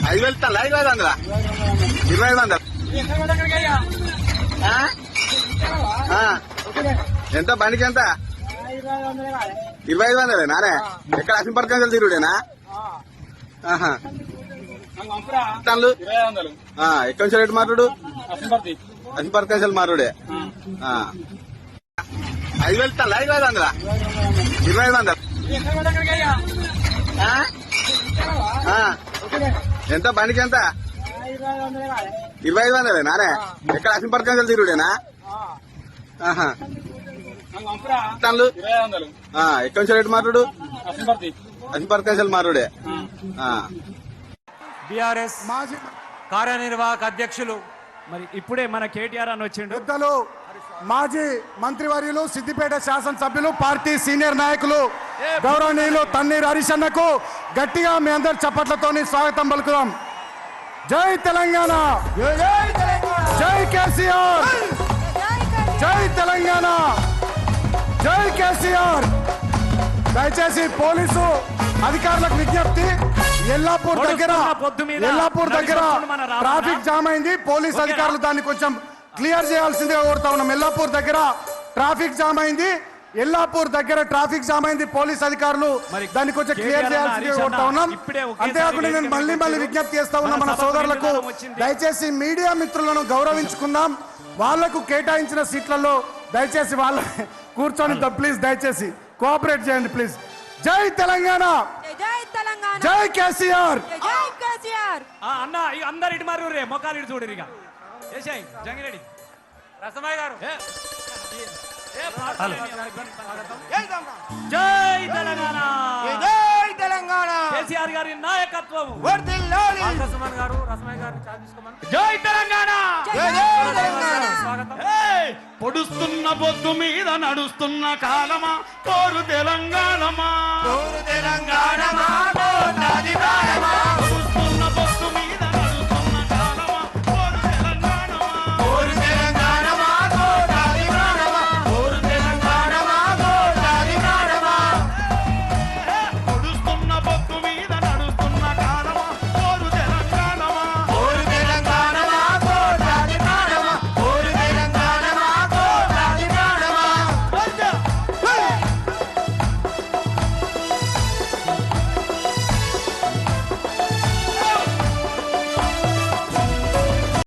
5,000 ఇస్తాను. 5,500 2,500 ఎంత బండికి ఎంత 2,500 నానే ఎక్కడ అసింపర్కాంజలు తిరుగుడేనా ఎక్కడి నుంచి రేటు మాట్లాడు అసింపర్కాంజలు మారుడే 5,000 ఇస్తాను. 5,500 2,500 ఎంత బండికి ఎంత 2,500 నానే ఎక్కడ అసింపర్కాంజలు తిరుగుడేనా ఎక్కడి నుంచి రేటు మాట్లాడు అసింపర్కాంజలు మారుడే బీఆర్ఎస్ కార్యనిర్వాహక అధ్యక్షులు మరి ఇప్పుడే మన కేటీఆర్ అని వచ్చిండు. పెద్దలు మాజీ మంత్రివర్యులు సిద్దిపేట శాసనసభ్యులు పార్టీ సీనియర్ నాయకులు గౌరవనీయులు తన్నీర్ హరీష్ అన్నకు గట్టిగా మీ అందరి చప్పట్లతోని స్వాగతం పలుకుదాం. జై తెలంగాణ, జై కేసీఆర్, జై తెలంగాణ, జై కేసీఆర్. దయచేసి పోలీసు అధికారులకు విజ్ఞప్తి, ఎల్లాపూర్ దగ్గర ట్రాఫిక్ జామ్ అయింది. పోలీస్ అధికారులు దాన్ని కొంచెం క్లియర్ చేయాల్సిందిగా కోరుతా ఉన్నాం. ఎల్లాపూర్ దగ్గర ట్రాఫిక్ జామ్ అయింది. పోలీస్ అధికారులు దాన్ని కొంచెం క్లియర్ చేయాల్సిందిగా కోరుతా ఉన్నాం. అంతేకాకుండా నేను మళ్ళీ విజ్ఞప్తి చేస్తా ఉన్నా మన సోదరులకు, దయచేసి మీడియా మిత్రులను గౌరవించుకుందాం. వాళ్లకు కేటాయించిన సీట్లలో దయచేసి వాళ్ళ కూర్చొని ప్లీజ్ దయచేసి కోఆపరేట్ చేయండి ప్లీజ్. జై తెలంగాణ, జై కేసీఆర్. అన్న అందరు ఇటు మారు రే మొక్కలు ఇటు చూడరు ఇక జంగిరెడ్డి రసమయ్య గారు. జై తెలంగాణ, జై తెలంగాణ, కేసీఆర్ గారి నాయకత్వం. రసమయ్య గారు జై తెలంగాణ, స్వాగతం. పొడుస్తున్న బొద్దు మీద నడుస్తున్న కాలమా కోరు తెలంగాణమా.